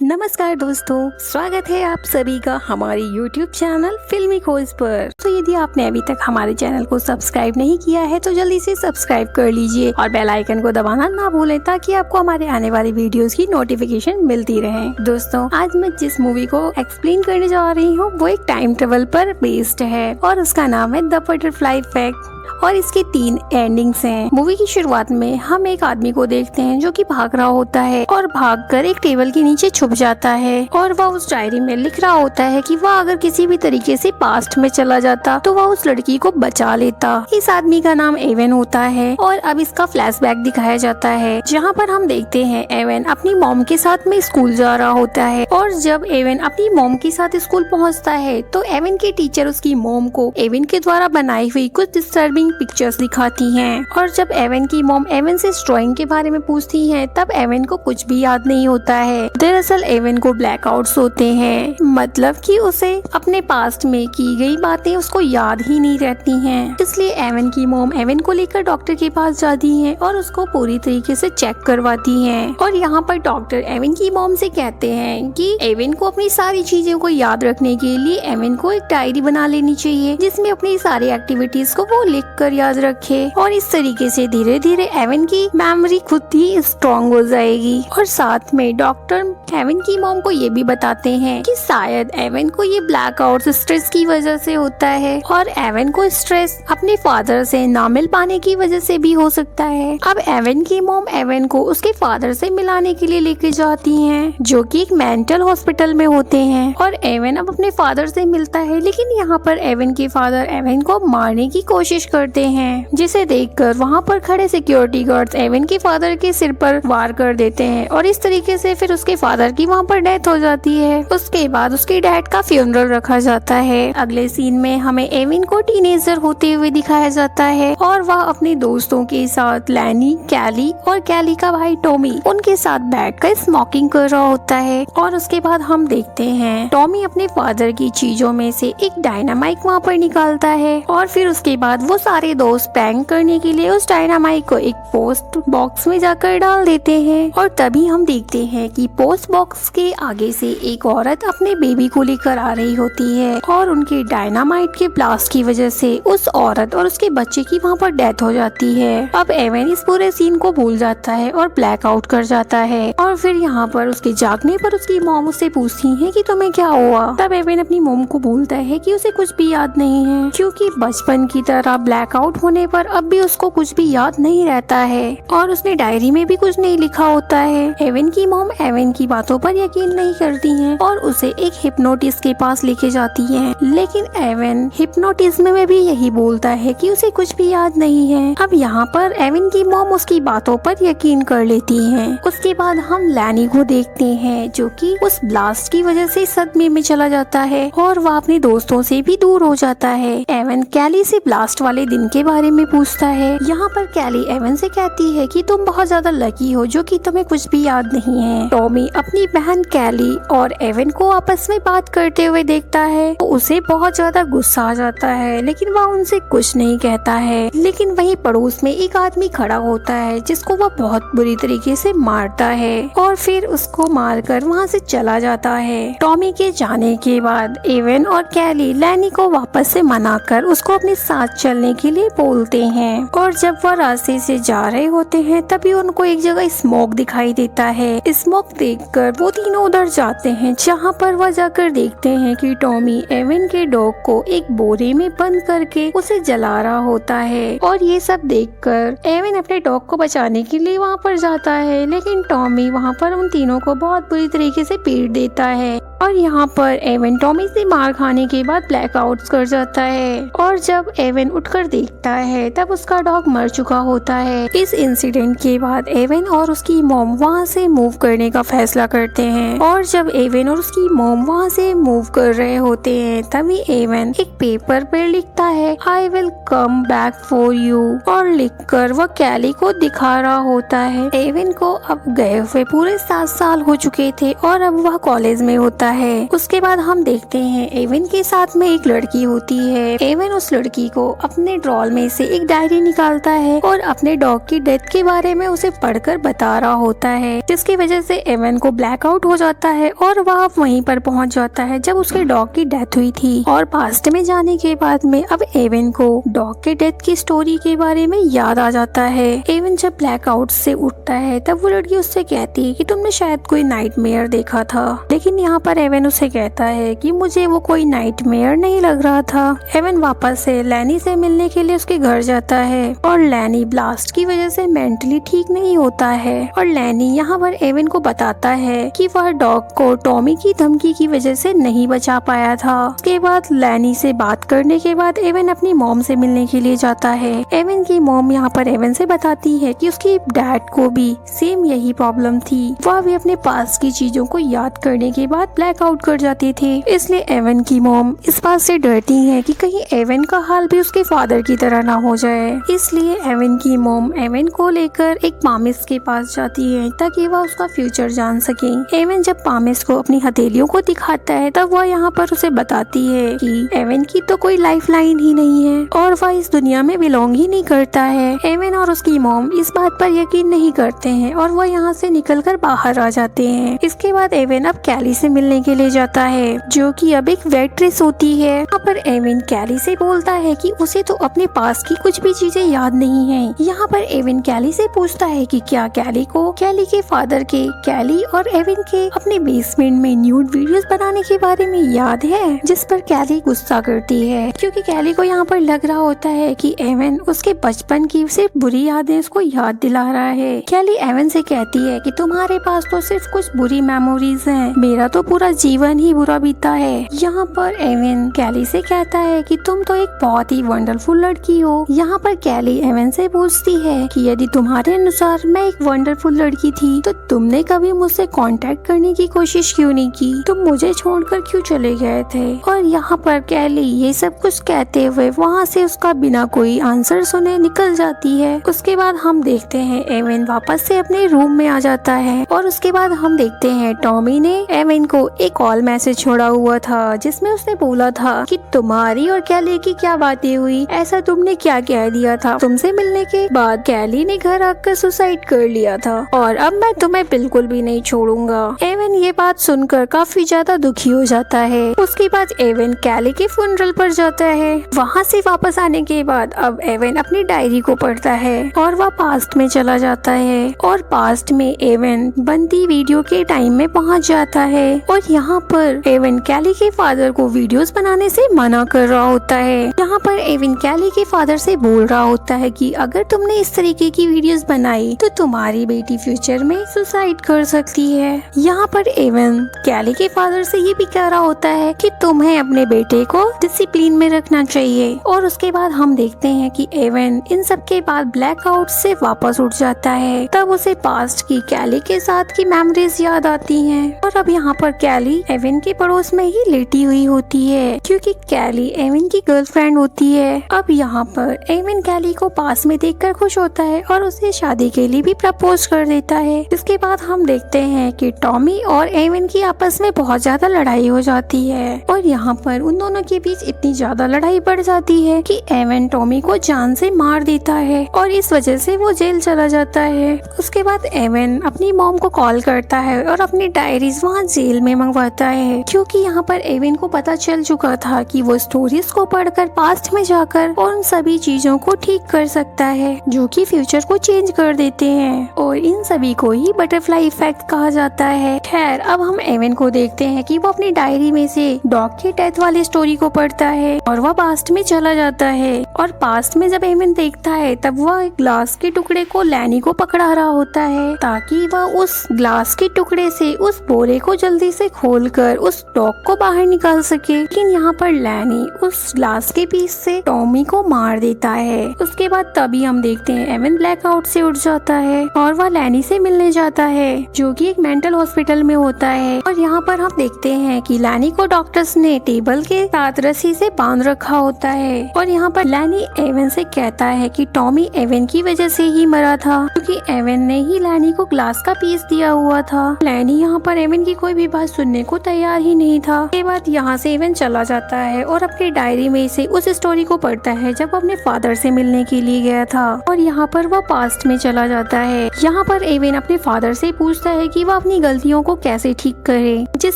नमस्कार दोस्तों, स्वागत है आप सभी का हमारे YouTube चैनल फिल्मी खोज पर। तो यदि आपने अभी तक हमारे चैनल को सब्सक्राइब नहीं किया है तो जल्दी से सब्सक्राइब कर लीजिए और बेल आइकन को दबाना ना भूलें ताकि आपको हमारे आने वाली वीडियोस की नोटिफिकेशन मिलती रहे। दोस्तों, आज मैं जिस मूवी को एक्सप्लेन करने जा रही हूँ वो एक टाइम ट्रेवल पर बेस्ड है और उसका नाम है द बटरफ्लाई इफेक्ट और इसके 3 एंडिंग्स हैं। मूवी की शुरुआत में हम एक आदमी को देखते हैं जो कि भाग रहा होता है और भागकर एक टेबल के नीचे छुप जाता है और वह उस डायरी में लिख रहा होता है कि वह अगर किसी भी तरीके से पास्ट में चला जाता तो वह उस लड़की को बचा लेता। इस आदमी का नाम एवन होता है और अब इसका फ्लैशबैक दिखाया जाता है जहाँ पर हम देखते हैं एवन अपनी मॉम के साथ में स्कूल जा रहा होता है और जब एवन अपनी मॉम के साथ स्कूल पहुँचता है तो एवन के टीचर उसकी मॉम को एवन के द्वारा बनाई हुई कुछ डिस्टर्बिंग पिक्चर्स दिखाती हैं और जब एवन की मॉम एवन से ड्राइंग के बारे में पूछती हैं तब एवन को कुछ भी याद नहीं होता है। दरअसल एवन को ब्लैकआउट्स होते हैं, मतलब कि उसे अपने पास्ट में की गई बातें उसको याद ही नहीं रहती हैं। इसलिए एवन की मॉम एवन को लेकर डॉक्टर के पास जाती हैं और उसको पूरी तरीके से चेक करवाती हैं और यहाँ पर डॉक्टर एवन की मॉम से कहते हैं कि एवन को अपनी सारी चीजों को याद रखने के लिए एवन को एक डायरी बना लेनी चाहिए जिसमें अपनी सारी एक्टिविटीज को वो लिख कर याद रखे और इस तरीके से धीरे धीरे एवन की मेमोरी खुद ही स्ट्रॉन्ग हो जाएगी। और साथ में डॉक्टर एवन की मॉम को ये भी बताते हैं कि शायद एवन को ये ब्लैकआउट स्ट्रेस की वजह से होता है और एवन को स्ट्रेस अपने फादर से ना मिल पाने की वजह से भी हो सकता है। अब एवन की मॉम एवन को उसके फादर से मिलाने के लिए लेके जाती हैं जो कि एक मेंटल हॉस्पिटल में होते हैं और एवन अब अपने फादर से मिलता है, लेकिन यहाँ पर एवन के फादर एवन को मारने की कोशिश करते हैं जिसे देखकर वहाँ पर खड़े सिक्योरिटी गार्ड्स एवन के फादर के सिर पर वार कर देते हैं और इस तरीके से फिर उसके फादर की वहाँ पर डेथ हो जाती है। उसके बाद उसके डैड का फ्यूनरल रखा जाता है। अगले सीन में हमें एवन को टीनेजर होते हुए दिखाया जाता है और वह अपने दोस्तों के साथ लैनी, कैली और कैली का भाई टॉमी उनके साथ बैठकर स्मोकिंग कर रहा होता है और उसके बाद हम देखते हैं टॉमी अपने फादर की चीजों में से एक डायनामाइट वहाँ पर निकालता है और फिर उसके बाद वो सारे दोस्त प्रैंक करने के लिए उस डायनामाइट को एक पोस्ट बॉक्स में जाकर डाल देते हैं और तभी हम देखते हैं कि पोस्ट बॉक्स के आगे से एक औरत अपने बेबी को लेकर आ रही होती है और उनके डायनामाइट के ब्लास्ट की वजह से उस औरत और उसके बच्चे की वहाँ पर डेथ हो जाती है। अब एवन इस पूरे सीन को भूल जाता है और ब्लैक आउट कर जाता है और फिर यहाँ पर उसके जागने पर उसकी मॉम उससे पूछती है कि तुम्हें क्या हुआ। तब एवन अपनी मॉम को बोलता है कि उसे कुछ भी याद नहीं है क्योंकि बचपन की तरह ब्लैक आउट होने पर अब भी उसको कुछ भी याद नहीं रहता है और उसने डायरी में भी कुछ नहीं लिखा होता है। एवन की मॉम एवन की बातों पर यकीन नहीं करती हैं और उसे एक हिप्नोटिस्ट के पास लेके जाती हैं, लेकिन एवन हिप्नोटिज्म में भी यही बोलता है कि उसे कुछ भी याद नहीं है। अब यहाँ पर एवन की मॉम उसकी बातों पर यकीन कर लेती है। उसके बाद हम लैनी को देखते हैं जो कि उस ब्लास्ट की वजह से सदमे में चला जाता है और वह अपने दोस्तों से भी दूर हो जाता है। एवन कैली से ब्लास्ट वाले दिन के बारे में पूछता है। यहाँ पर कैली एवन से कहती है कि तुम बहुत ज्यादा लकी हो जो कि तुम्हें कुछ भी याद नहीं है। टॉमी अपनी बहन कैली और एवन को आपस में बात करते हुए देखता है तो उसे बहुत ज्यादा गुस्सा आ जाता है, लेकिन वह उनसे कुछ नहीं कहता है। लेकिन वहीं पड़ोस में एक आदमी खड़ा होता है जिसको वह बहुत बुरी तरीके से मारता है और फिर उसको मारकर वहाँ से चला जाता है। टॉमी के जाने के बाद एवन और कैली लैनी को वापस से मनाकर उसको अपने साथ चलने के लिए बोलते हैं और जब वह रास्ते से जा रहे होते हैं तभी उनको एक जगह स्मोक दिखाई देता है। स्मोक देखकर वो तीनों उधर जाते हैं जहाँ पर वह जाकर देखते हैं कि टॉमी एवन के डॉग को एक बोरे में बंद करके उसे जला रहा होता है और ये सब देखकर एवन अपने डॉग को बचाने के लिए वहाँ पर जाता है, लेकिन टॉमी वहाँ पर उन तीनों को बहुत बुरी तरीके से पीट देता है और यहाँ पर एवन टॉमी से मार खाने के बाद ब्लैकआउट कर जाता है और जब एवन उठकर देखता है तब उसका डॉग मर चुका होता है। इस इंसिडेंट के बाद एवन और उसकी मॉम वहाँ से मूव करने का फैसला करते हैं और जब एवन और उसकी मॉम वहाँ से मूव कर रहे होते हैं तभी एवन एक पेपर पर लिखता है I will come back for you और लिखकर वह कैली को दिखा रहा होता है। एवन को अब गए हुए पूरे 7 साल हो चुके थे और अब वह कॉलेज में होता है। उसके बाद हम देखते हैं एवन के साथ में एक लड़की होती है। एवन उस लड़की को अपने ड्रॉल में से एक डायरी निकालता है और अपने डॉग की डेथ के बारे में उसे पढ़कर बता रहा होता है, जिसकी वजह से एवन को ब्लैकआउट हो जाता है और वह वहीं पर पहुंच जाता है जब उसके डॉग की डेथ हुई थी। और पास्ट में जाने के बाद में अब एवन को डॉग के डेथ की स्टोरी के बारे में याद आ जाता है। एवन जब ब्लैकआउट से उठता है तब वो लड़की उससे कहती है कि तुमने शायद कोई नाइटमेयर देखा था, लेकिन यहाँ पर एवन उसे कहता है कि मुझे वो कोई नाइटमेयर नहीं लग रहा था। एवन वापस से लैनी से मिलने के लिए उसके घर जाता है और लैनी ब्लास्ट की वजह से मेंटली ठीक नहीं होता है और लैनी यहाँ पर एवन को बताता है कि वह डॉग को टॉमी की धमकी की वजह से नहीं बचा पाया था। उसके बाद लैनी से बात करने के बाद एवन अपनी मॉम से मिलने के लिए जाता है। एवन की मॉम यहाँ पर एवन से बताती है कि उसकी डैड को भी सेम यही प्रॉब्लम थी, वह भी अपने पास की चीजों को याद करने के बाद ब्लैकआउट कर जाते थे। इसलिए एवन की मॉम इस बात से डरती है कि कहीं एवन का हाल भी उसके फादर की तरह ना हो जाए। इसलिए एवन की मॉम एवन को लेकर एक पामिस के पास जाती है ताकि वह उसका फ्यूचर जान सके। एवन जब पामिस को अपनी हथेलियों को दिखाता है तब वह यहाँ पर उसे बताती है कि एवन की तो कोई लाइफ लाइन ही नहीं है और वह इस दुनिया में बिलोंग ही नहीं करता है। एवन और उसकी मॉम इस बात पर यकीन नहीं करते हैं और वह यहाँ से निकलकर बाहर आ जाते हैं। इसके बाद एवन अब कैली से मिलने के लिए जाता है, जो कि अब एक वेट्रेस होती है। यहाँ पर एवन कैली से बोलता है कि उसे तो अपने पास की कुछ भी चीजें याद नहीं है। यहाँ पर एवन कैली से पूछता है कि क्या कैली को कैली के फादर के कैली और एवन के अपने बेसमेंट में न्यूड वीडियोस बनाने के बारे में याद है, जिस पर कैली गुस्सा करती है क्योंकि कैली को यहाँ पर लग रहा होता है कि एवन उसके बचपन की सिर्फ बुरी यादें उसको याद दिला रहा है। कैली एवन से कहती है कि तुम्हारे पास तो सिर्फ कुछ बुरी मेमोरीज हैं, मेरा तो पूरा जीवन ही बुरा बीता है। यहाँ पर एवन कैली से कहता है कि तुम तो एक बहुत ही वंडरफुल लड़की हो। यहाँ पर कैली एवन से पूछती है कि यदि तुम्हारे अनुसार मैं एक वंडरफुल लड़की थी तो तुमने कभी मुझसे कांटेक्ट करने की कोशिश क्यों नहीं की, तुम मुझे छोड़कर क्यों चले गए थे। और यहाँ पर कैली ये सब कुछ कहते हुए वहाँ से उसका बिना कोई आंसर सुने निकल जाती है। उसके बाद हम देखते हैं एवन वापस से अपने रूम में आ जाता है और उसके बाद हम देखते हैं टॉमी ने एवन को एक कॉल मैसेज छोड़ा हुआ था जिसमें उसने बोला था कि तुम्हारी और कैली की क्या बातें हुई, ऐसा तुमने क्या कह दिया था, तुमसे मिलने के बाद कैली ने घर आकर सुसाइड कर लिया था और अब मैं तुम्हें बिल्कुल भी नहीं छोड़ूंगा। एवन ये बात सुनकर काफी ज्यादा दुखी हो जाता है। उसके बाद एवन कैली के फ्यूनरल पर जाता है। वहाँ से वापस आने के बाद अब एवन अपनी डायरी को पढ़ता है और वह पास्ट में चला जाता है और पास्ट में एवन बनती वीडियो के टाइम में पहुँच जाता है और यहाँ पर एवन कैली के फादर को वीडियोस बनाने से मना कर रहा होता है। यहाँ पर एवन कैली के फादर से बोल रहा होता है कि अगर तुमने इस तरीके की वीडियोस बनाई तो तुम्हारी बेटी फ्यूचर में सुसाइड कर सकती है। यहाँ पर एवन कैली के फादर से ये भी कह रहा होता है कि तुम्हें अपने बेटे को डिसिप्लिन में रखना चाहिए। और उसके बाद हम देखते हैं कि एवन इन सब के बाद ब्लैकआउट से वापस उठ जाता है। तब उसे पास्ट की कैली के साथ की मेमोरीज याद आती हैं और अब यहाँ पर कैली एवन के पड़ोस में ही लेटी हुई होती है क्योंकि कैली एवन की गर्लफ्रेंड होती है। अब यहाँ पर एवन कैली को पास में देखकर खुश होता है और उसे शादी के लिए भी प्रपोज कर देता है। इसके बाद हम देखते हैं कि टॉमी और एवन की आपस में बहुत ज्यादा लड़ाई हो जाती है और यहाँ पर उन दोनों के बीच इतनी ज्यादा लड़ाई बढ़ जाती है कि एवन टॉमी को जान से मार देता है और इस वजह से वो जेल चला जाता है। उसके बाद एवन अपनी मॉम को कॉल करता है और अपनी डायरीज वहाँ जेल में मंगवाता है क्योंकि यहाँ पर एवन को पता चल चुका था कि वो स्टोरीज को पढ़कर पास्ट में जाकर उन सभी चीजों को ठीक कर सकता है जो कि फ्यूचर को चेंज कर देते हैं और इन सभी को ही बटरफ्लाई इफेक्ट कहा जाता है। खैर अब हम एवन को देखते हैं कि वो अपनी डायरी में से डॉग की डेथ वाली स्टोरी को पढ़ता है और वह पास्ट में चला जाता है और पास्ट में जब एवन देखता है तब वह एक ग्लास के टुकड़े को लैनी को पकड़ा रहा होता है ताकि वह उस ग्लास के टुकड़े से उस बोरे को जल्दी से खोलकर उस डॉग को बाहर निकाल सके। लेकिन यहाँ पर लैनी उस ग्लास के पीस से टॉमी को मार देता है। उसके बाद तभी हम देखते हैं एवन ब्लैकआउट से उठ जाता है और वह लैनी से मिलने जाता है जो कि एक मेंटल हॉस्पिटल में होता है और यहाँ पर हम देखते हैं कि लैनी को डॉक्टर्स ने टेबल के साथ रस्सी से बांध रखा होता है और यहाँ पर लैनी एवन से कहता है कि टॉमी एवन की वजह से ही मरा था क्योंकि एवन ने ही लैनी को ग्लास का पीस दिया हुआ था। लैनी यहाँ पर एवन की कोई भी बात सुनने को तैयार ही नहीं था। के बाद यहाँ से एवन चला जाता है और अपनी डायरी में से उस स्टोरी को पढ़ता है जब अपने फादर से मिलने के लिए गया था, और यहाँ पर वह पास्ट में चला जाता है। यहाँ पर एवन अपने फादर से पूछता है कि वह अपनी गलतियों को कैसे ठीक करे, जिस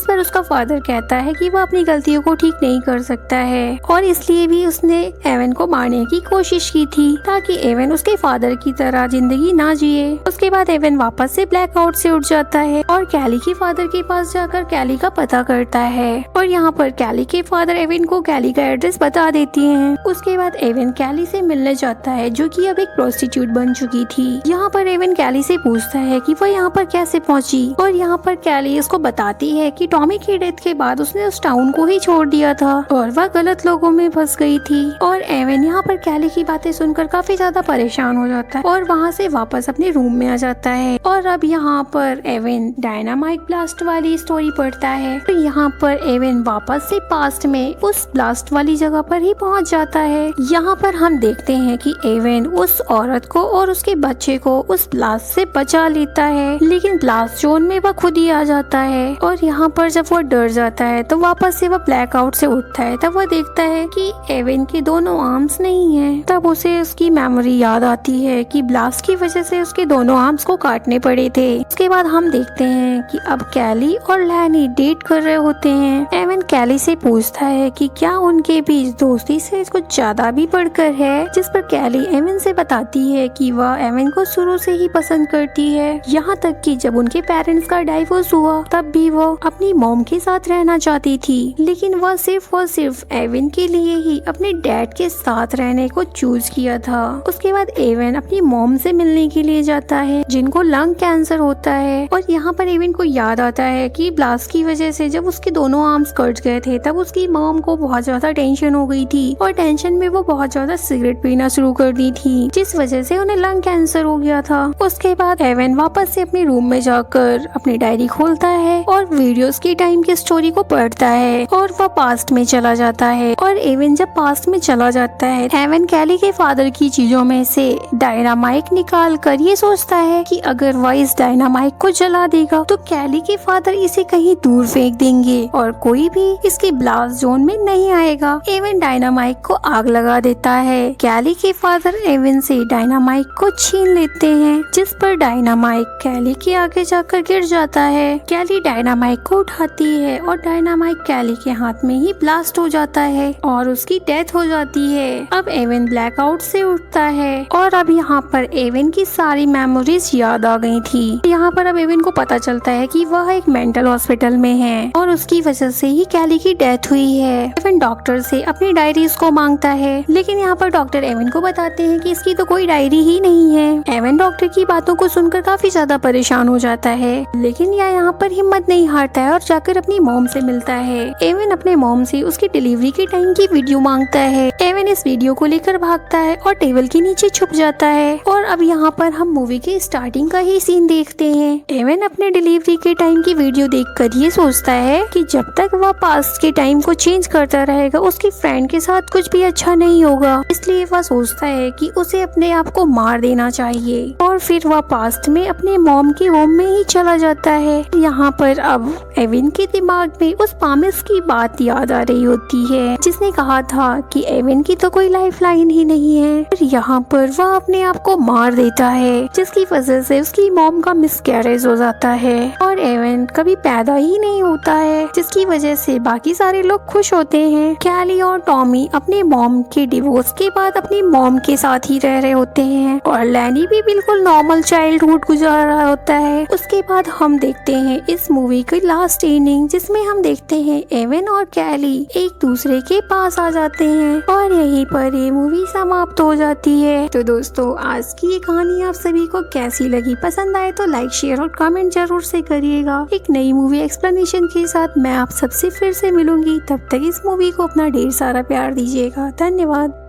पर उसका फादर कहता है कि वह अपनी गलतियों को ठीक नहीं कर सकता है और इसलिए भी उसने एवन को मारने की कोशिश की थी ताकि एवन उसके फादर की तरह जिंदगी ना जिए। उसके बाद एवन वापस से ब्लैकआउट से उठ जाता है और कैली के फादर के पास जाकर कैली का पता करता है, और यहाँ पर कैली के फादर एवन को कैली का एड्रेस बता देती हैं। उसके बाद एवन कैली से मिलने जाता है जो कि अब एक प्रोस्टिट्यूट बन चुकी थी। यहाँ पर एवन कैली से पूछता है कि वह यहाँ पर कैसे पहुँची, और यहाँ पर कैली उसको बताती है कि टॉमी की डेथ के बाद उसने उस टाउन को ही छोड़ दिया था और वह गलत लोगों में फंस गई थी। और एवन यहाँ पर कैली की बातें सुनकर काफी ज्यादा परेशान हो जाता है और वहाँ से वापस अपने रूम में आ जाता है। और अब यहाँ पर एवन डायनामाइट ब्लास्ट वाली स्टोरी पढ़ता है, तो यहाँ पर एवन वापस से पास्ट में उस ब्लास्ट वाली जगह पर ही पहुँच जाता है। यहाँ पर हम देखते हैं कि एवन उस औरत को और उसके बच्चे को उस ब्लास्ट से बचा लेता है, लेकिन ब्लास्ट जोन में वह खुद ही आ जाता है। और यहाँ पर जब वह डर जाता है तो वापस से वह ब्लैकआउट से उठता है, तब वह देखता है कि एवन के दोनों आर्म्स नहीं हैं। तब उसे उसकी मेमोरी याद आती है कि ब्लास्ट की वजह से उसके दोनों आर्म्स को काटने पड़े थे। उसके बाद हम देखते हैं कि अब कैली और लैनी डेट कर रहे होते हैं। एवन कैली से पूछता है कि क्या उनके बीच दोस्ती से कुछ ज्यादा भी बढ़कर है, जिस पर कैली एवन से बताती है कि वह एवन को शुरू से ही पसंद करती है, यहाँ तक कि जब उनके पेरेंट्स का डाइवोर्स हुआ तब भी वो अपनी मॉम के साथ रहना चाहती थी, लेकिन वह सिर्फ और सिर्फ एवन के लिए ही अपने डैड के साथ रहने को चूज किया था। उसके बाद एवन अपनी मॉम से मिलने के लिए जाता है जिनको लंग कैंसर होता है, और यहाँ पर एवन को याद आता है कि ब्लास्ट की वजह से जब उसके दोनों आर्म्स कट गए थे तब उसकी मॉम को बहुत ज्यादा टेंशन हो गई थी और टेंशन में वो बहुत ज्यादा सिगरेट पीना शुरू कर दी थी, जिस वजह से उन्हें लंग कैंसर हो गया था। उसके बाद एवन वापस से अपने रूम में जाकर अपनी डायरी खोलता है और वीडियोस की टाइम की स्टोरी को पढ़ता है और वह पास्ट में चला जाता है। और एवन जब पास्ट में चला जाता है, एवन कैली के फादर की चीजों में से डायनामाइट निकाल कर ये सोचता है कि अगर वह इस डायनामाइट को जला देगा तो कैली के फादर इसे कहीं दूर फेंक देंगे और कोई भी इसके ब्लास्ट जोन में नहीं आएगा। एवन डायनामाइट को आग लगा देता है। कैली के फादर एवन से डायनामाइट को छीन लेते हैं, जिस पर डायनामाइट कैली के आगे जाकर गिर जाता है। कैली डायनामाइट को उठाती है और डायनामाइट कैली के हाथ में ही ब्लास्ट हो जाता है और उसकी डेथ हो जाती है। अब एवन ब्लैकआउट से उठता है और अब यहाँ पर एवन की सारी मेमोरीज याद आ गई थी। यहाँ पर अब एवन को पता चलता है कि वह एक मेंटल हॉस्पिटल में है और उसकी वजह से ही कैली की डेथ हुई है। एवन डॉक्टर से अपनी डायरीज को मांगता है, लेकिन यहाँ पर डॉक्टर एवन को बताते हैं कि इसकी तो कोई डायरी ही नहीं है। एवन डॉक्टर की बातों को सुनकर काफी ज्यादा परेशान हो जाता है, लेकिन यह यहाँ पर हिम्मत नहीं हारता है और जाकर अपनी मॉम से मिलता है। एवन अपने मॉम से उसकी डिलीवरी के टाइम की वीडियो मांगता है। एवन इस वीडियो को लेकर भागता है और टेबल के नीचे छुप जाता है। और अब यहाँ पर हम मूवी के स्टार्टिंग का ही सीन देखते हैं। एवन अपने डिलीवरी के टाइम की वीडियो देखकर ये सोचता है कि जब तक वह पास्ट के टाइम को चेंज करता रहेगा उसकी फ्रेंड के साथ कुछ भी अच्छा नहीं होगा, इसलिए वह सोचता है कि उसे अपने आप को मार देना चाहिए। और फिर वह पास्ट में अपने मॉम के होम में ही चला जाता है। यहाँ पर अब एवन के दिमाग में उस पामिस की बात याद आ रही होती है जिसने कहा था कि एवन की तो कोई लाइफ लाइन ही नहीं है। फिर यहाँ पर वह अपने आप को मार देता है, जिसकी वजह से उसकी मॉम का मिसकैरेज हो जाता है और एवन कभी पैदा ही नहीं होता है, जिसकी वजह से बाकी सारे लोग खुश होते हैं। कैली और टॉमी अपने मॉम के डिवोर्स के बाद अपनी मॉम के साथ ही रह रहे होते हैं और लैनी भी बिल्कुल नॉर्मल चाइल्डहुड गुजार रहा होता है। उसके बाद हम देखते हैं इस मूवी की लास्ट एंडिंग, जिसमें हम देखते हैं एवन और कैली एक दूसरे के पास आ जाते हैं और यहीं पर ये मूवी समाप्त हो जाती है। तो दोस्तों, आज की ये कहानी आप सभी को कैसी लगी? पसंद आए तो लाइक, शेयर और कमेंट जरूर से करिएगा। एक नई मूवी एक्सप्लेनेशन के साथ मैं आप सबसे फिर से मिलूंगी। तब तक इस मूवी को अपना ढेर सारा प्यार दीजिएगा। धन्यवाद।